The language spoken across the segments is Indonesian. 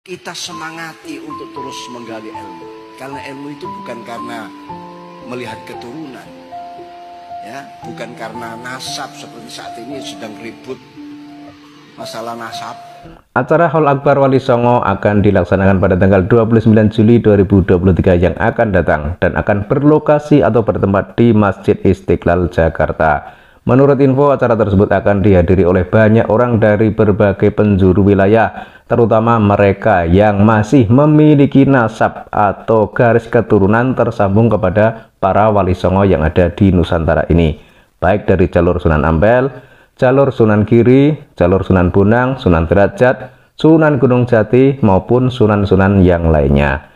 Kita semangati untuk terus menggali ilmu. Karena ilmu itu bukan karena melihat keturunan, ya, bukan karena nasab seperti saat ini sedang ribut masalah nasab. Acara Haul Akbar Wali Songo akan dilaksanakan pada tanggal 29 Juli 2023 yang akan datang dan akan berlokasi atau bertempat di Masjid Istiqlal Jakarta. Menurut info, acara tersebut akan dihadiri oleh banyak orang dari berbagai penjuru wilayah, terutama mereka yang masih memiliki nasab atau garis keturunan tersambung kepada para wali songo yang ada di Nusantara ini, baik dari jalur Sunan Ampel, jalur Sunan Giri, jalur Sunan Bonang, Sunan Derajat, Sunan Gunung Jati, maupun sunan-sunan yang lainnya.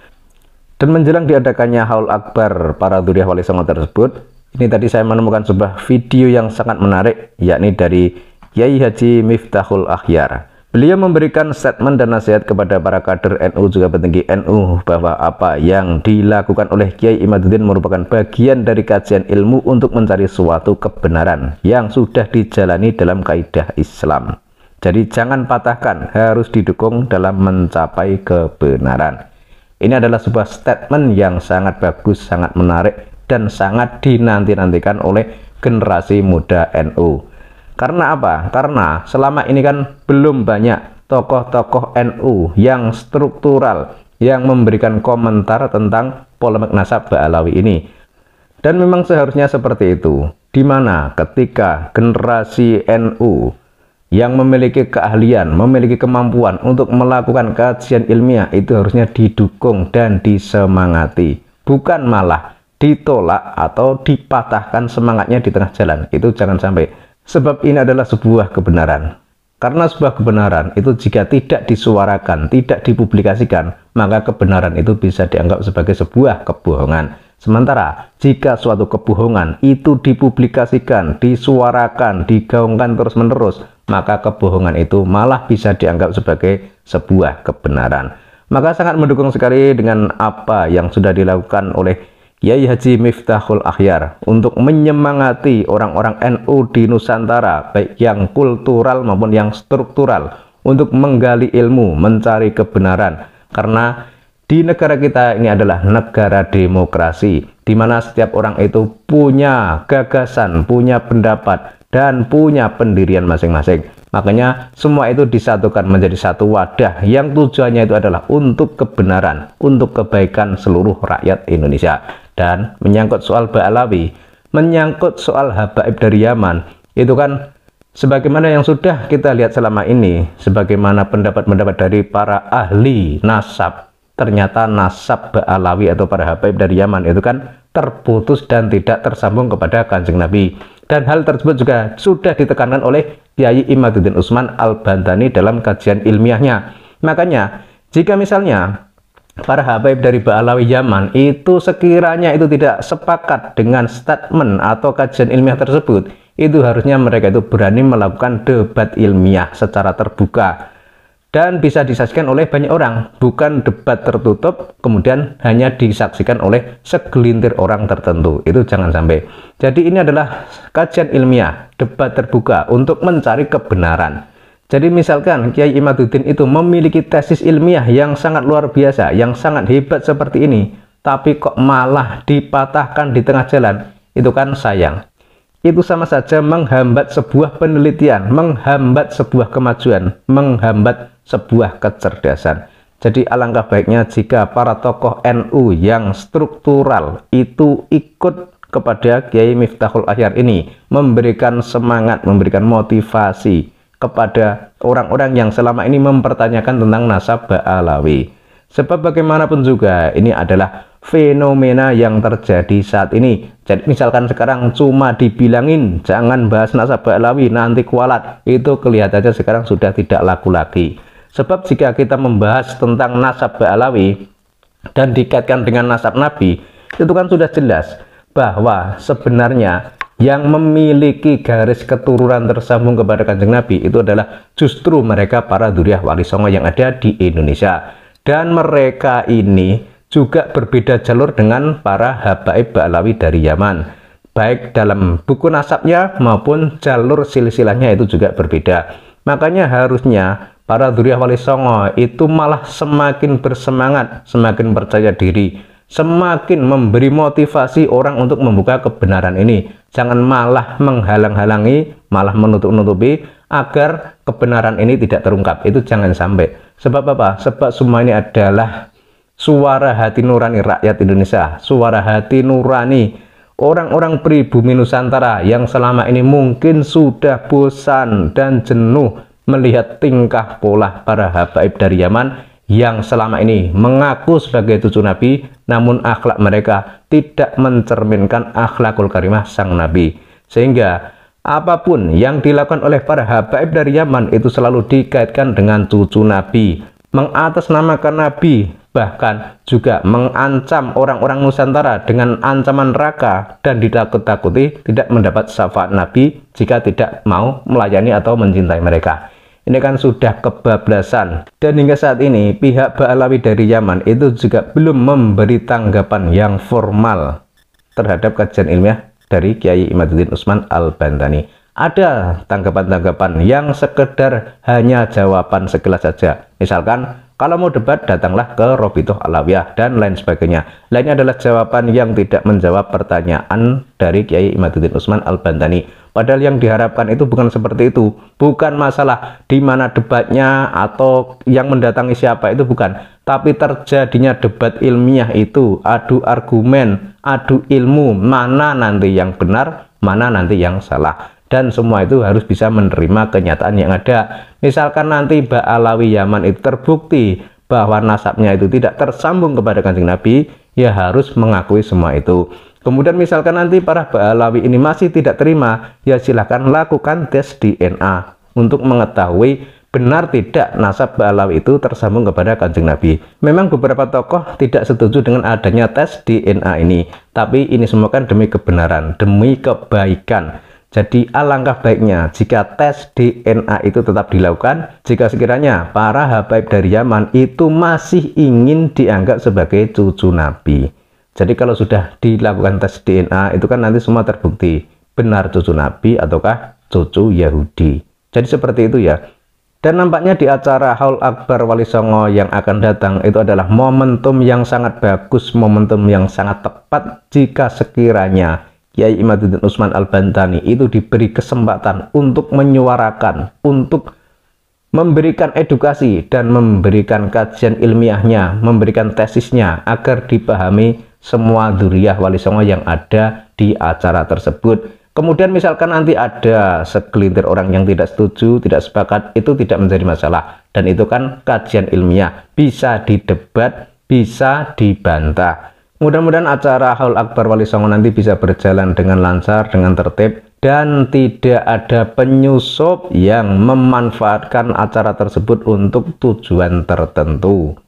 Dan menjelang diadakannya Haul Akbar para Dzurriyyah Wali Songo tersebut, ini tadi saya menemukan sebuah video yang sangat menarik, yakni dari Kiai Haji Miftahul Akhyar. Beliau memberikan statement dan nasihat kepada para kader NU juga petinggi NU bahwa apa yang dilakukan oleh Kiai Imaduddin merupakan bagian dari kajian ilmu untuk mencari suatu kebenaran yang sudah dijalani dalam kaidah Islam. Jadi jangan patahkan, harus didukung dalam mencapai kebenaran. Ini adalah sebuah statement yang sangat bagus, sangat menarik, dan sangat dinanti-nantikan oleh generasi muda NU. Karena apa? Karena selama ini kan belum banyak tokoh-tokoh NU yang struktural yang memberikan komentar tentang polemik nasab Ba'alawi ini. Dan memang seharusnya seperti itu, di mana ketika generasi NU yang memiliki keahlian, memiliki kemampuan untuk melakukan kajian ilmiah itu harusnya didukung dan disemangati, bukan malah ditolak atau dipatahkan semangatnya di tengah jalan. Itu jangan sampai, sebab ini adalah sebuah kebenaran. Karena sebuah kebenaran itu jika tidak disuarakan, tidak dipublikasikan, maka kebenaran itu bisa dianggap sebagai sebuah kebohongan. Sementara jika suatu kebohongan itu dipublikasikan, disuarakan, digaungkan terus-menerus, maka kebohongan itu malah bisa dianggap sebagai sebuah kebenaran. Maka sangat mendukung sekali dengan apa yang sudah dilakukan oleh Kiai Haji Miftahul Akhyar untuk menyemangati orang-orang NU di Nusantara, baik yang kultural maupun yang struktural, untuk menggali ilmu, mencari kebenaran. Karena di negara kita ini adalah negara demokrasi, di mana setiap orang itu punya gagasan, punya pendapat, dan punya pendirian masing-masing. Makanya semua itu disatukan menjadi satu wadah yang tujuannya itu adalah untuk kebenaran, untuk kebaikan seluruh rakyat Indonesia. Dan menyangkut soal Ba'alawi, menyangkut soal habaib dari Yaman, itu kan sebagaimana yang sudah kita lihat selama ini, sebagaimana pendapat-pendapat dari para ahli nasab, ternyata nasab Ba'alawi atau para habaib dari Yaman itu kan terputus dan tidak tersambung kepada Kanjeng Nabi. Dan hal tersebut juga sudah ditekankan oleh Kiai Imaduddin Utsman Al-Bantani dalam kajian ilmiahnya. Makanya jika misalnya para habaib dari Ba'alawi Yaman itu sekiranya itu tidak sepakat dengan statement atau kajian ilmiah tersebut, itu harusnya mereka itu berani melakukan debat ilmiah secara terbuka dan bisa disaksikan oleh banyak orang, bukan debat tertutup kemudian hanya disaksikan oleh segelintir orang tertentu. Itu jangan sampai. Jadi ini adalah kajian ilmiah, debat terbuka untuk mencari kebenaran. Jadi misalkan Kiai Imaduddin itu memiliki tesis ilmiah yang sangat luar biasa, yang sangat hebat seperti ini, tapi kok malah dipatahkan di tengah jalan, itu kan sayang. Itu sama saja menghambat sebuah penelitian, menghambat sebuah kemajuan, menghambat sebuah kecerdasan. Jadi alangkah baiknya jika para tokoh NU yang struktural itu ikut kepada Kiai Miftahul Akhyar ini, memberikan semangat, memberikan motivasi kepada orang-orang yang selama ini mempertanyakan tentang nasab Ba'alawi. Sebab bagaimanapun juga ini adalah fenomena yang terjadi saat ini. Jadi misalkan sekarang cuma dibilangin jangan bahas nasab Ba'alawi, nanti kualat, itu kelihatannya sekarang sudah tidak laku lagi. Sebab jika kita membahas tentang nasab Ba'alawi dan dikaitkan dengan nasab Nabi, itu kan sudah jelas bahwa sebenarnya yang memiliki garis keturunan tersambung kepada Kanjeng Nabi itu adalah justru mereka para Dzurriyyah Wali Songo yang ada di Indonesia. Dan mereka ini juga berbeda jalur dengan para habaib Ba'alawi dari Yaman, baik dalam buku nasabnya maupun jalur silsilahnya itu juga berbeda. Makanya harusnya para Dzurriyyah Wali Songo itu malah semakin bersemangat, semakin percaya diri, semakin memberi motivasi orang untuk membuka kebenaran ini. Jangan malah menghalang-halangi, malah menutup-nutupi agar kebenaran ini tidak terungkap. Itu jangan sampai. Sebab apa? Sebab semua ini adalah suara hati nurani rakyat Indonesia, suara hati nurani orang-orang pribumi Nusantara yang selama ini mungkin sudah bosan dan jenuh melihat tingkah pola para habaib dari Yaman yang selama ini mengaku sebagai cucu Nabi, namun akhlak mereka tidak mencerminkan akhlakul karimah sang Nabi. Sehingga apapun yang dilakukan oleh para habaib dari Yaman itu selalu dikaitkan dengan cucu Nabi, mengatasnamakan Nabi, bahkan juga mengancam orang-orang Nusantara dengan ancaman neraka dan ditakut-takuti tidak mendapat syafaat Nabi jika tidak mau melayani atau mencintai mereka. Ini kan sudah kebablasan, dan hingga saat ini pihak Ba'alawi dari Yaman itu juga belum memberi tanggapan yang formal terhadap kajian ilmiah dari Kiai Imaduddin Usman Al-Bantani. Ada tanggapan-tanggapan yang sekedar hanya jawaban sekilas saja. Misalkan, kalau mau debat datanglah ke Robitoh Alawiyah dan lain sebagainya. Lainnya adalah jawaban yang tidak menjawab pertanyaan dari Kiai Imaduddin Usman Al-Bantani. Padahal yang diharapkan itu bukan seperti itu. Bukan masalah di mana debatnya atau yang mendatangi siapa, itu bukan. Tapi terjadinya debat ilmiah itu, adu argumen, adu ilmu, mana nanti yang benar, mana nanti yang salah. Dan semua itu harus bisa menerima kenyataan yang ada. Misalkan nanti Ba'alawi Yaman itu terbukti bahwa nasabnya itu tidak tersambung kepada Kanjeng Nabi, ya harus mengakui semua itu. Kemudian misalkan nanti para Ba'alawi ini masih tidak terima, ya silahkan lakukan tes DNA untuk mengetahui benar tidak nasab Ba'alawi itu tersambung kepada Kanjeng Nabi. Memang beberapa tokoh tidak setuju dengan adanya tes DNA ini, tapi ini semua kan demi kebenaran, demi kebaikan. Jadi alangkah baiknya jika tes DNA itu tetap dilakukan jika sekiranya para habaib dari Yaman itu masih ingin dianggap sebagai cucu Nabi. Jadi kalau sudah dilakukan tes DNA itu kan nanti semua terbukti benar cucu Nabi ataukah cucu Yahudi. Jadi seperti itu ya. Dan nampaknya di acara Haul Akbar Wali Songo yang akan datang itu adalah momentum yang sangat bagus, momentum yang sangat tepat jika sekiranya Kiai Imaduddin Usman Al-Bantani itu diberi kesempatan untuk menyuarakan, untuk memberikan edukasi dan memberikan kajian ilmiahnya, memberikan tesisnya agar dipahami semua Dzurriyyah Wali Songo yang ada di acara tersebut. Kemudian misalkan nanti ada segelintir orang yang tidak setuju, tidak sepakat, itu tidak menjadi masalah. Dan itu kan kajian ilmiah, bisa didebat, bisa dibantah. Mudah-mudahan acara Haul Akbar Wali Songo nanti bisa berjalan dengan lancar, dengan tertib, dan tidak ada penyusup yang memanfaatkan acara tersebut untuk tujuan tertentu.